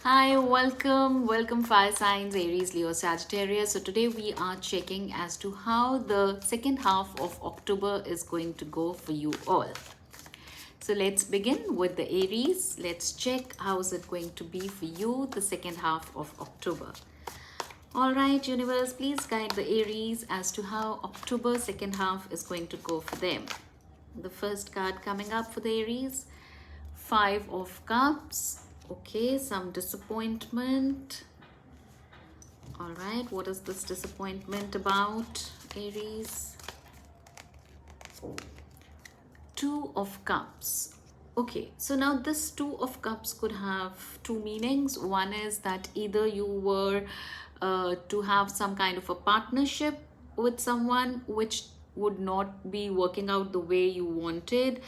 Hi, welcome fire signs Aries, Leo, Sagittarius. So today we are checking as to how the second half of October is going to go for you all. So let's begin with the Aries. Let's check how is it going to be for you the second half of October. All right, universe, please guide the Aries as to how October second half is going to go for them. The first card coming up for the Aries, Five of Cups. Okay, some disappointment. All right, what is this disappointment about, Aries? Two of Cups. Okay, so now this Two of Cups could have two meanings. One is that either you were to have some kind of a partnership with someone which would not be working out the way you wanted,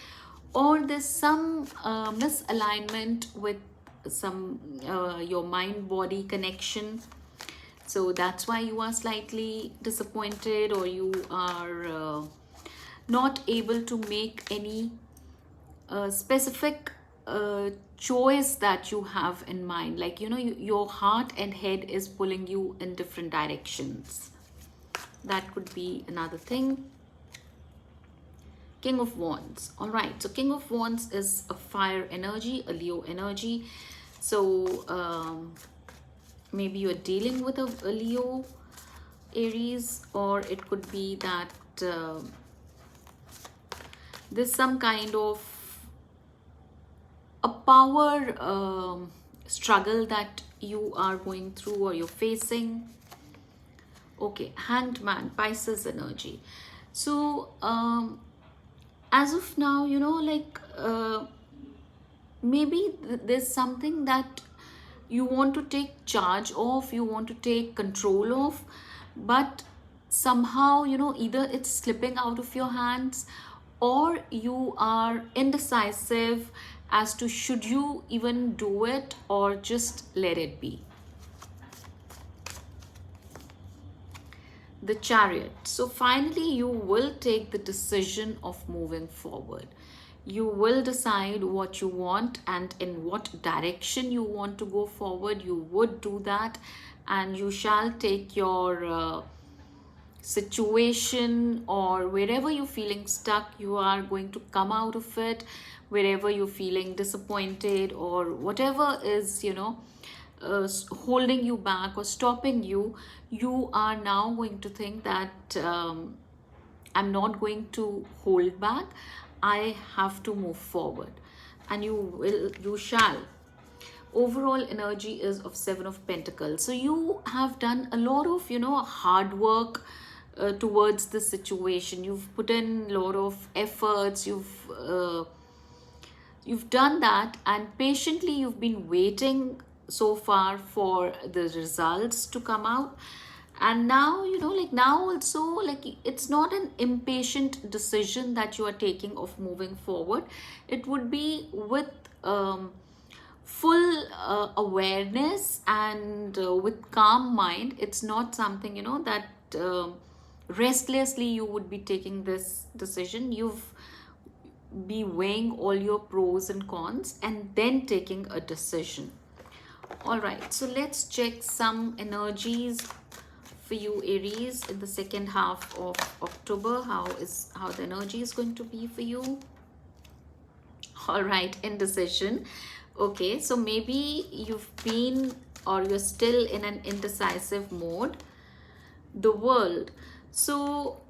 or there's some misalignment with some your mind body connection, so that's why you are slightly disappointed, or you are not able to make any specific choice that you have in mind, like your heart and head is pulling you in different directions. That could be another thing. King of Wands. All right, so King of Wands is a fire energy, a Leo energy. So maybe you're dealing with a Leo, Aries, or it could be that there's some kind of a power struggle that you are going through or you're facing. Okay, Hanged Man, Pisces energy. So as of now, maybe there's something that you want to take charge of, you want to take control of, but somehow, either it's slipping out of your hands, or you are indecisive as to should you even do it or just let it be. The Chariot. So finally you will take the decision of moving forward. You will decide what you want and in what direction you want to go forward. You would do that, and you shall take your situation, or wherever you're feeling stuck, you are going to come out of it. Wherever you're feeling disappointed, or whatever is holding you back or stopping you, you are now going to think that I'm not going to hold back, I have to move forward, and you shall. Overall energy is of Seven of Pentacles. So you have done a lot of hard work towards the situation. You've put in a lot of efforts. You've done that, and patiently you've been waiting so far for the results to come out. And now, now also, like, it's not an impatient decision that you are taking of moving forward. It would be with full awareness and with calm mind. It's not something that restlessly you would be taking this decision. You've be weighing all your pros and cons and then taking a decision. All right, so let's check some energies for you, Aries, in the second half of October. How the energy is going to be for you? All right, indecision. Okay, so maybe you've been, or you're still in an indecisive mode. The World. So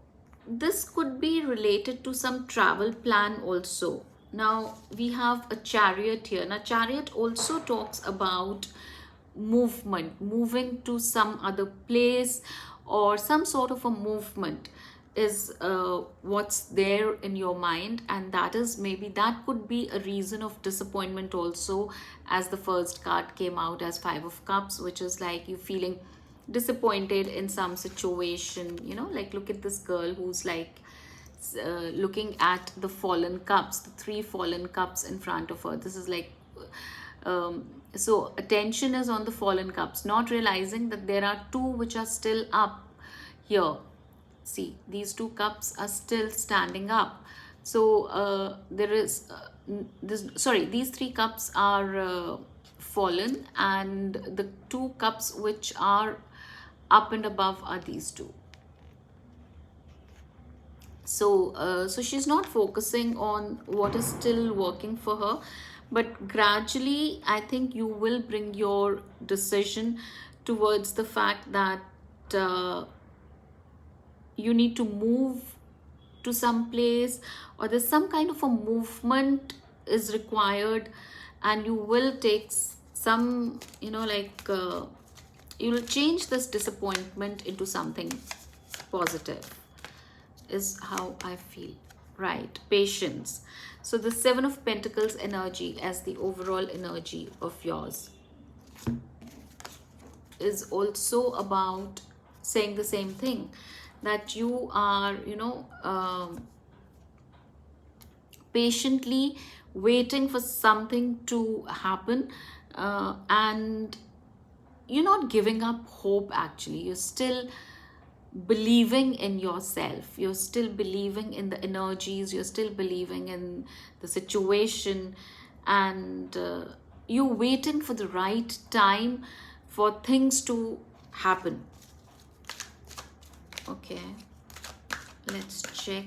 this could be related to some travel plan also. Now we have a Chariot here. Now Chariot also talks about movement, moving to some other place, or some sort of a movement is what's there in your mind, and that is, maybe that could be a reason of disappointment also, as the first card came out as Five of Cups, which is like you feeling disappointed in some situation. Like, look at this girl who's like looking at the fallen cups, the three fallen cups in front of her. This is like so attention is on the fallen cups, not realizing that there are two which are still up here. See, these two cups are still standing up. So there is these three cups are fallen, and the two cups which are up and above are these two. So she's not focusing on what is still working for her, but gradually I think you will bring your decision towards the fact that uh, you need to move to some place, or there's some kind of a movement is required, and you will take some, you'll change this disappointment into something positive, is how I feel. Right, patience. So the Seven of Pentacles energy as the overall energy of yours is also about saying the same thing, that you are, patiently waiting for something to happen, and you're not giving up hope. Actually, you're still believing in yourself, you're still believing in the energies, you're still believing in the situation, and you're waiting for the right time for things to happen. Okay, let's check.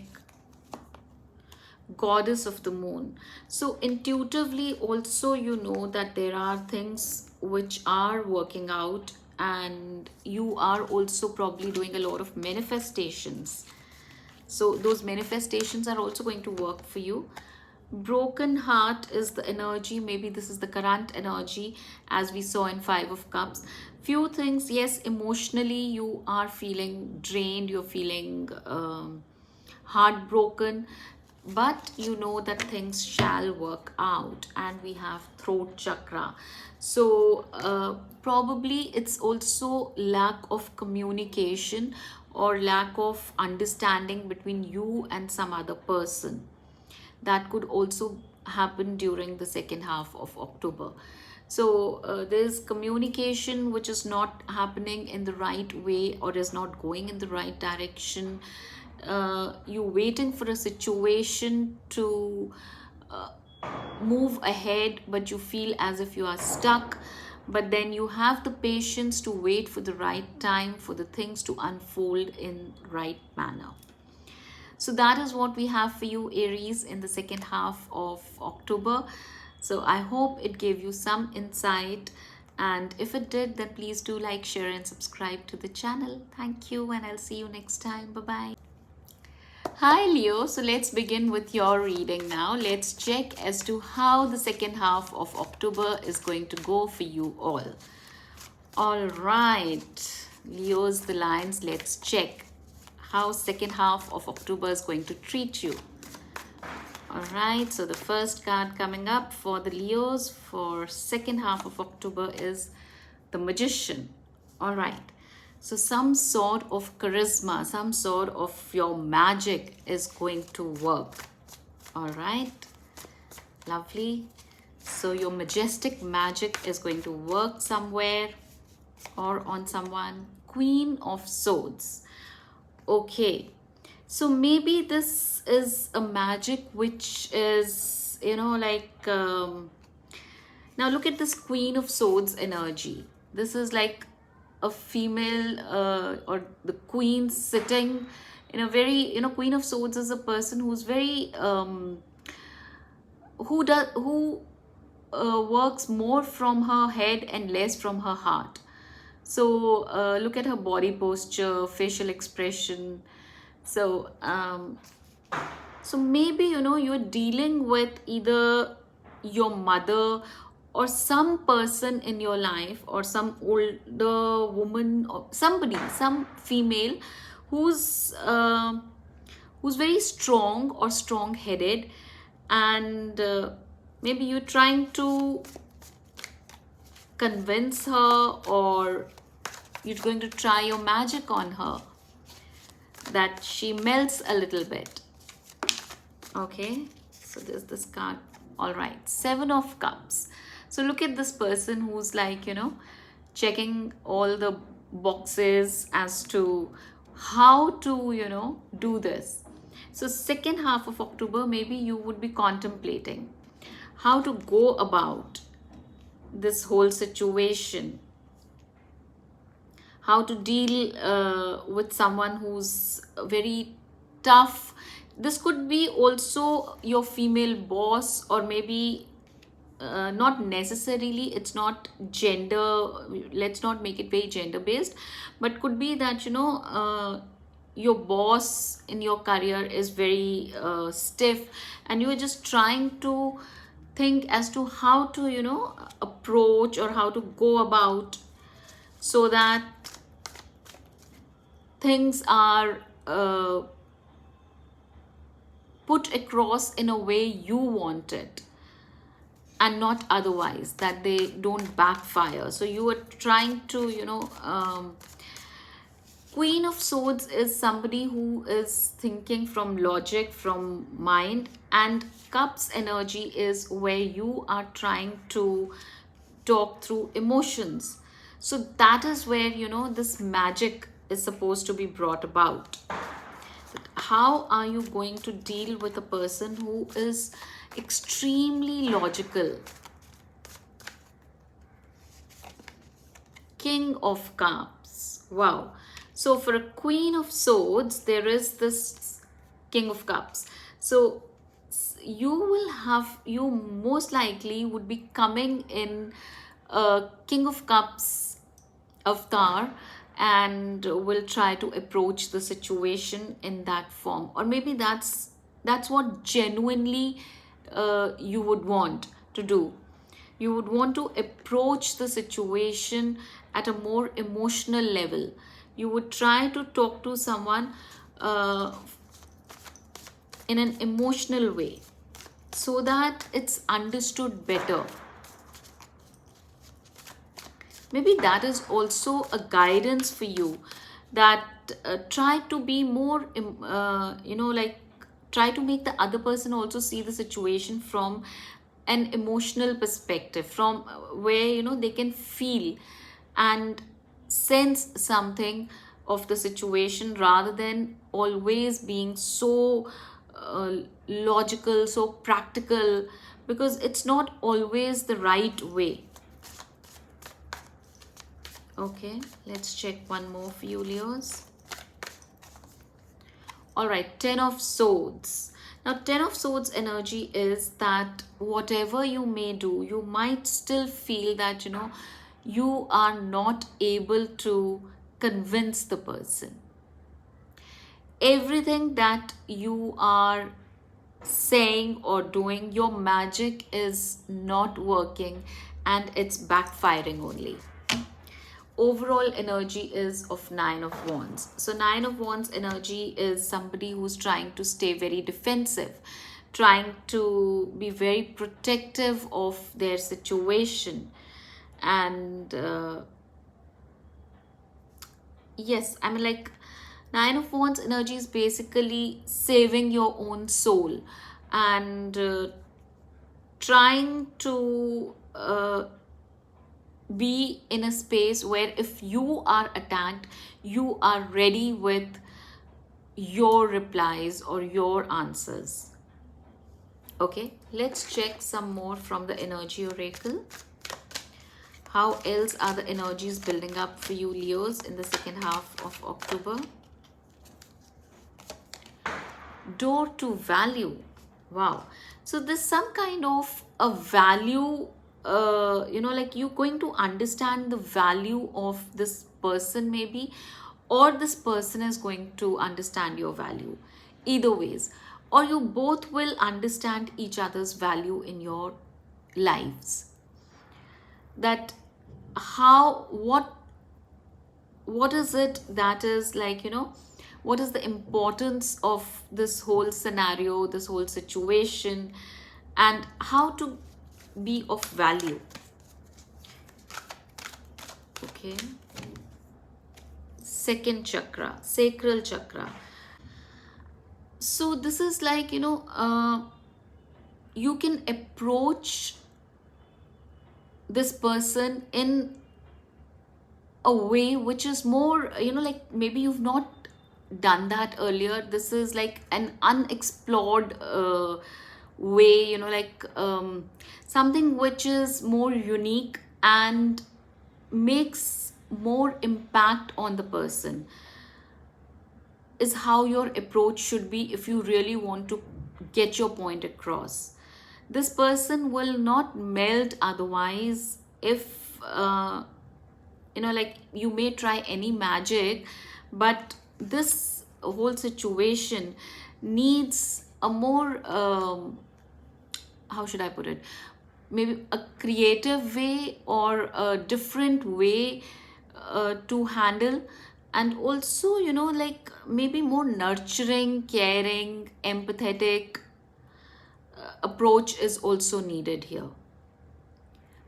Goddess of the moon. So intuitively also, you know that there are things which are working out, and you are also probably doing a lot of manifestations. So those manifestations are also going to work for you. Broken heart is the energy. Maybe this is the current energy as we saw in Five of Cups. Few things, yes, emotionally you are feeling drained, you're feeling heartbroken, but you know that things shall work out. And we have throat chakra. So probably it's also lack of communication or lack of understanding between you and some other person. That could also happen during the second half of October. So there's communication which is not happening in the right way, or is not going in the right direction. You're waiting for a situation to move ahead, but you feel as if you are stuck. But then you have the patience to wait for the right time for the things to unfold in right manner. So that is what we have for you, Aries, in the second half of October. So I hope it gave you some insight, and if it did, then please do like, share and subscribe to the channel. Thank you, and I'll see you next time. Bye bye. Hi Leo, so let's begin with your reading now. Let's check as to how the second half of October is going to go for you all. All right, Leo's the Lions, let's check how second half of October is going to treat you. All right, so the first card coming up for the Leos for second half of October is the Magician. All right, so some sort of charisma, some sort of your magic is going to work. All right, lovely. So your majestic magic is going to work somewhere or on someone. Queen of Swords. Okay, so maybe this is a magic which is, now look at this Queen of Swords energy. This is like a female or the queen sitting in a very, Queen of Swords is a person who's very, who works more from her head and less from her heart. So look at her body posture, facial expression. So so maybe, you're dealing with either your mother or some person in your life, or some older woman, or somebody, some female who's very strong or strong-headed, and maybe you're trying to convince her, or you're going to try your magic on her, that she melts a little bit. Okay, so there's this card. All right, Seven of Cups. So look at this person who's like, checking all the boxes as to how to, do this. So second half of October, maybe you would be contemplating how to go about this whole situation, how to deal with someone who's very tough. This could be also your female boss, or maybe not necessarily, it's not gender, let's not make it very gender based, but could be that your boss in your career is very stiff, and you're just trying to think as to how to approach or how to go about, so that things are put across in a way you want it, and not otherwise, that they don't backfire. So you are trying to Queen of Swords is somebody who is thinking from logic, from mind, and Cups energy is where you are trying to talk through emotions. So that is where this magic is supposed to be brought about. How are you going to deal with a person who is extremely logical? King of Cups. Wow. So for a Queen of Swords, there is this King of Cups. So you most likely would be coming in a King of Cups avatar, and will try to approach the situation in that form, or maybe that's what genuinely you would want to do. You would want to approach the situation at a more emotional level. You would try to talk to someone in an emotional way, so that it's understood better. Maybe that is also a guidance for you, that try to be more try to make the other person also see the situation from an emotional perspective, from where they can feel and sense something of the situation, rather than always being so logical, so practical, because it's not always the right way. Okay, let's check one more for you, Leos. All right, Ten of Swords. Now, Ten of Swords energy is that whatever you may do, you might still feel that, you are not able to convince the person. Everything that you are saying or doing, your magic is not working, and it's backfiring only. Overall energy is of Nine of Wands. So Nine of Wands energy is somebody who's trying to stay very defensive, trying to be very protective of their situation. And yes, I mean, like, Nine of Wands energy is basically saving your own soul, and trying to be in a space where if you are attacked, you are ready with your replies or your answers. Okay, let's check some more from the energy oracle. How else are the energies building up for you, Leos, in the second half of October? Door to value. Wow. So there's some kind of a value, like you're going to understand the value of this person maybe, or this person is going to understand your value. Either ways, or you both will understand each other's value in your lives. That what is it that is like, what is the importance of this whole scenario, this whole situation, and how to be of value. Okay, second chakra, sacral chakra. So this is like, you can approach this person in a way which is more, like maybe you've not done that earlier. This is like an unexplored way, like something which is more unique and makes more impact on the person, is how your approach should be if you really want to get your point across. This person will not melt otherwise. If like, you may try any magic, but this whole situation needs a more how should I put it, maybe a creative way or a different way to handle. And also, like, maybe more nurturing, caring, empathetic approach is also needed here,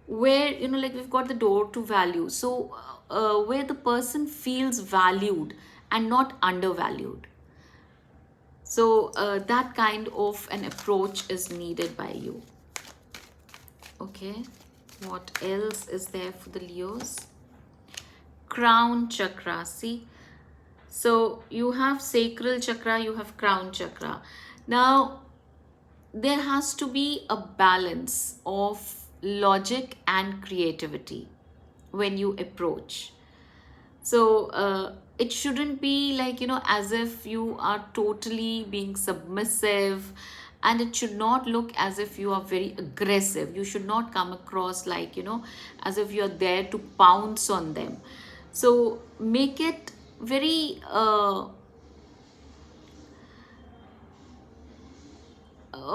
where, like, we've got the door to value. So where the person feels valued and not undervalued. So that kind of an approach is needed by you. Okay, what else is there for the Leos? Crown chakra. See, so you have sacral chakra, you have crown chakra. Now there has to be a balance of logic and creativity when you approach. So it shouldn't be like, as if you are totally being submissive, and it should not look as if you are very aggressive. You should not come across like, as if you're there to pounce on them. So make it very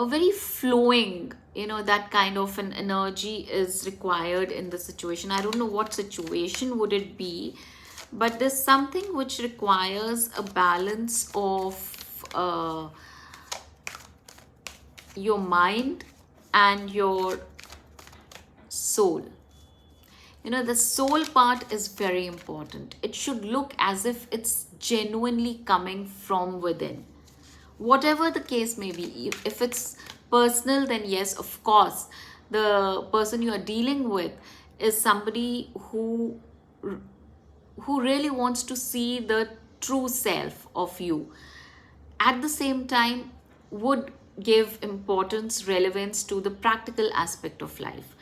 very flowing, that kind of an energy is required in the situation. I don't know what situation would it be, but there's something which requires a balance of your mind and your soul. The soul part is very important. It should look as if it's genuinely coming from within. Whatever the case may be, if it's personal, then yes, of course, the person you are dealing with is somebody who really wants to see the true self of you. At the same time, would give importance, relevance to the practical aspect of life.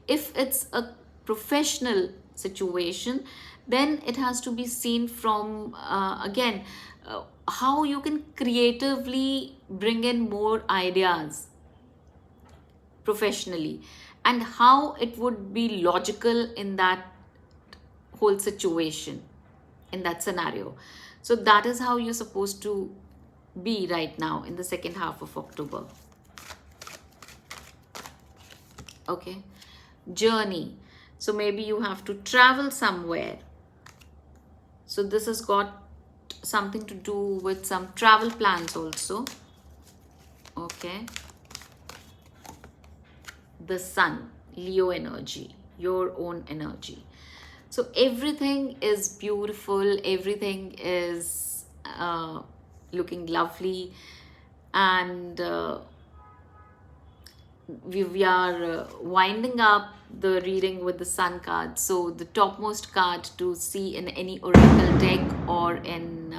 If it's a professional situation, then it has to be seen from again, how you can creatively bring in more ideas professionally, and how it would be logical in that whole situation, in that scenario. So that is how you're supposed to be right now in the second half of October. Okay, journey. So maybe you have to travel somewhere. So this has got something to do with some travel plans also. Okay, the sun, Leo energy, your own energy. So everything is beautiful, everything is looking lovely, and we are winding up the reading with the sun card. So the topmost card to see in any oracle deck or in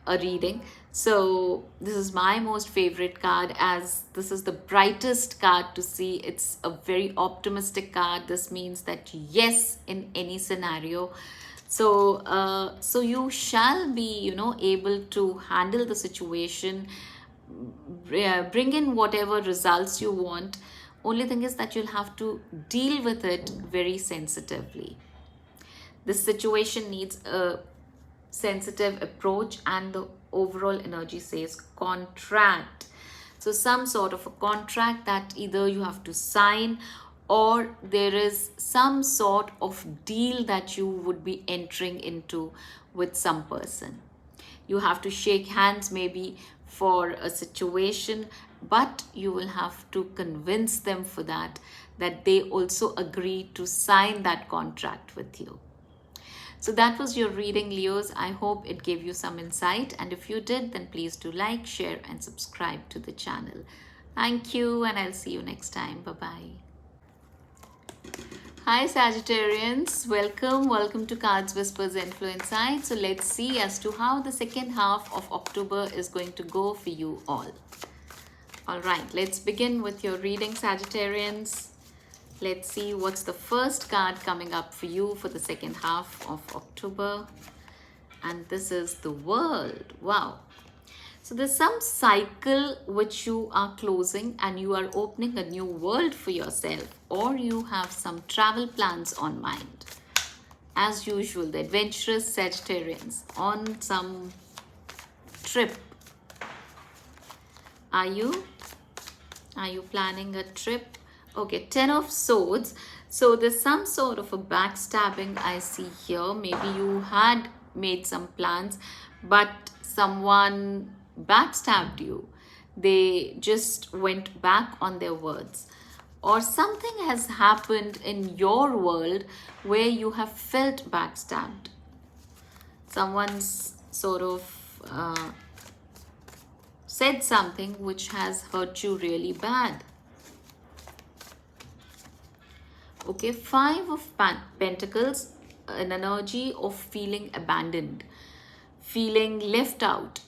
a reading. So this is my most favorite card, as this is the brightest card to see. It's a very optimistic card. This means that yes, in any scenario. So so you shall be, able to handle the situation, bring in whatever results you want. Only thing is that you'll have to deal with it very sensitively. This situation needs a sensitive approach, and the overall energy says contract. So some sort of a contract that either you have to sign, or there is some sort of deal that you would be entering into with some person. You have to shake hands maybe for a situation, but you will have to convince them for that they also agree to sign that contract with you. So that was your reading, Leos. I hope it gave you some insight, and if you did, then please do like, share and subscribe to the channel. Thank you, and I'll see you next time. Bye-bye. Hi Sagittarians, welcome to Cards Whisper-Zenflow Inside. So let's see as to how the second half of October is going to go for you all. All right, let's begin with your reading, Sagittarians. Let's see what's the first card coming up for you for the second half of October. And this is the World. Wow. So there's some cycle which you are closing and you are opening a new world for yourself, or you have some travel plans on mind. As usual, the adventurous Sagittarians on some trip. Are you? Are you planning a trip? Okay, 10 of Swords. So there's some sort of a backstabbing I see here. Maybe you had made some plans, but someone backstabbed you. They just went back on their words. Or something has happened in your world where you have felt backstabbed. Someone's sort of said something which has hurt you really bad. Okay, Five of Pentacles, an energy of feeling abandoned, feeling left out.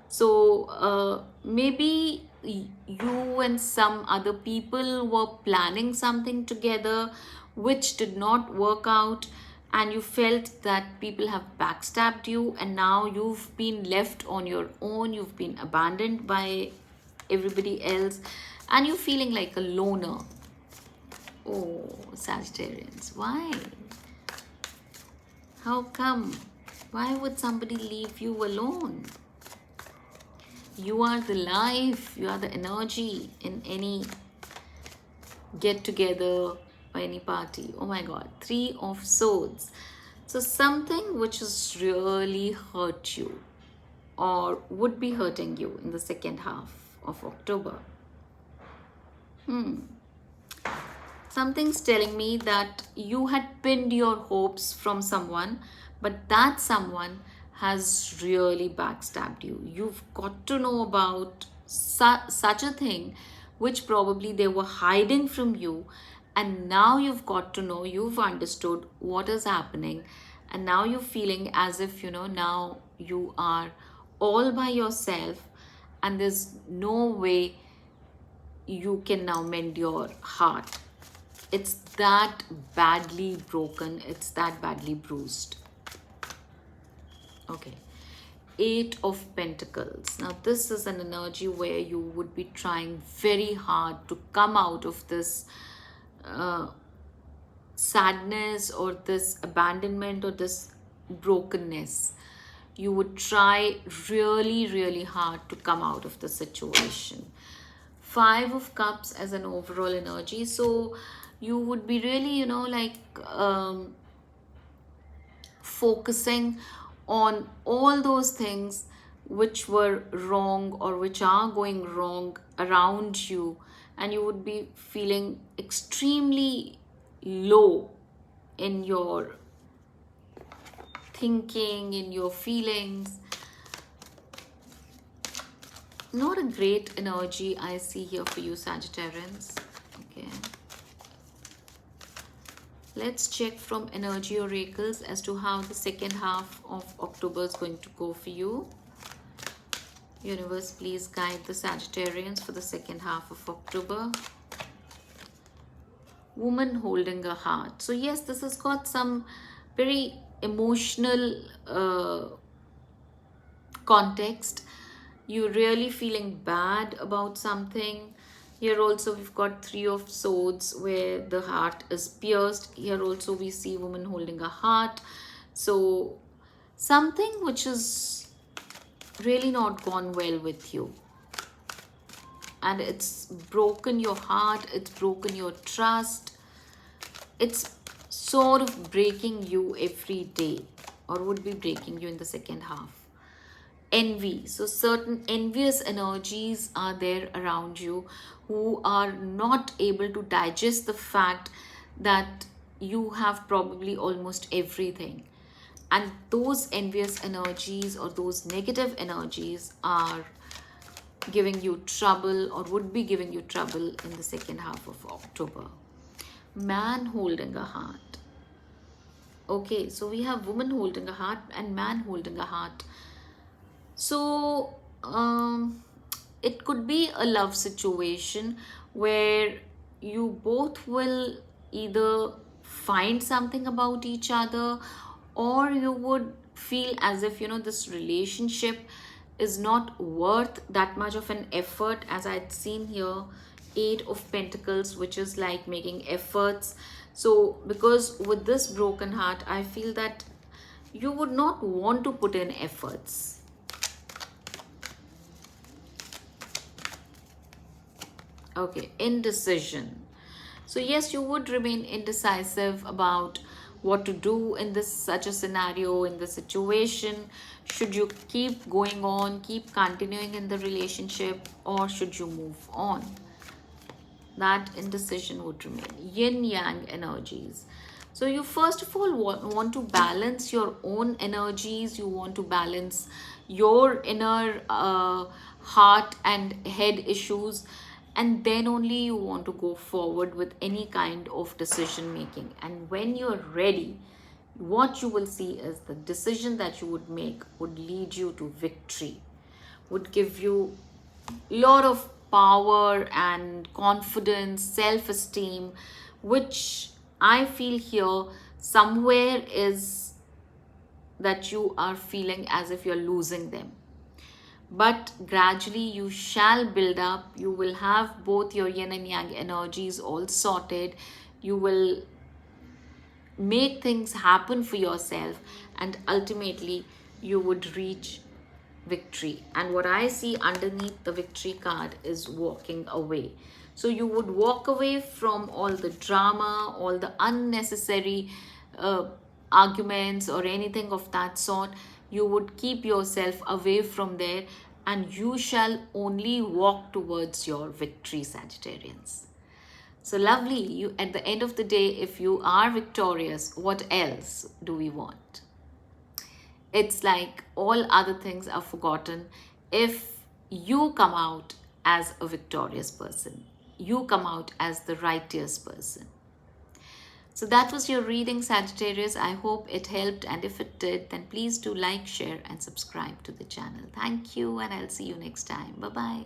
So maybe you and some other people were planning something together which did not work out, and you felt that people have backstabbed you, and now you've been left on your own, you've been abandoned by everybody else, and you're feeling like a loner. Oh, Sagittarians, why? How come? Why would somebody leave you alone? You are the life, you are the energy in any get together or any party. Oh my God, Three of Swords. So something which has really hurt you or would be hurting you in the second half of October. Something's telling me that you had pinned your hopes from someone, but that someone has really backstabbed you. You've got to know about such a thing which probably they were hiding from you, and now you've got to know, you've understood what is happening, and now you're feeling as if, now you are all by yourself, and there's no way you can now mend your heart. It's that badly broken, it's that badly bruised. Okay, Eight of Pentacles. Now this is an energy where you would be trying very hard to come out of this sadness or this abandonment or this brokenness. You would try really, really hard to come out of the situation. Five of Cups as an overall energy. So you would be really, focusing on all those things which were wrong or which are going wrong around you, and you would be feeling extremely low in your thinking, in your feelings. Not a great energy I see here for you, Sagittarians. Okay. Let's check from Energy Oracles as to how the second half of October is going to go for you. Universe, please guide the Sagittarians for the second half of October. Woman holding a heart. So yes, this has got some very emotional context. You're really feeling bad about something. Here also we've got Three of Swords where the heart is pierced. Here also we see woman holding a heart. So something which is really not gone well with you, and it's broken your heart, it's broken your trust, it's sort of breaking you every day, or would be breaking you in the second half. Envy. So certain envious energies are there around you who are not able to digest the fact that you have probably almost everything, and those envious energies or those negative energies are giving you trouble or would be giving you trouble in the second half of October. Man holding a heart. Okay, so we have woman holding a heart and man holding a heart. So it could be a love situation where you both will either find something about each other, or you would feel as if, this relationship is not worth that much of an effort. As I'd seen here, Eight of Pentacles, which is like making efforts. So because with this broken heart, I feel that you would not want to put in efforts. Okay, indecision. So yes, you would remain indecisive about what to do in this such a scenario, in this situation. Should you keep going on, keep continuing in the relationship, or should you move on? That indecision would remain. Yin yang energies. So you first of all want to balance your own energies. You want to balance your inner heart and head issues, and then only you want to go forward with any kind of decision making. And when you're ready, what you will see is the decision that you would make would lead you to victory, would give you lot of power and confidence, self-esteem, which I feel here somewhere is that you are feeling as if you're losing them. But gradually you shall build up. You will have both your yin and yang energies all sorted. You will make things happen for yourself, and ultimately you would reach victory. And what I see underneath the victory card is walking away. So you would walk away from all the drama, all the unnecessary arguments or anything of that sort. You would keep yourself away from there, and you shall only walk towards your victory, Sagittarians. So lovely. You, at the end of the day, if you are victorious, what else do we want? It's like all other things are forgotten if you come out as a victorious person. You come out as the righteous person. So that was your reading, Sagittarius. I hope it helped, and if it did, then please do like, share and subscribe to the channel. Thank you, and I'll see you next time. Bye-bye.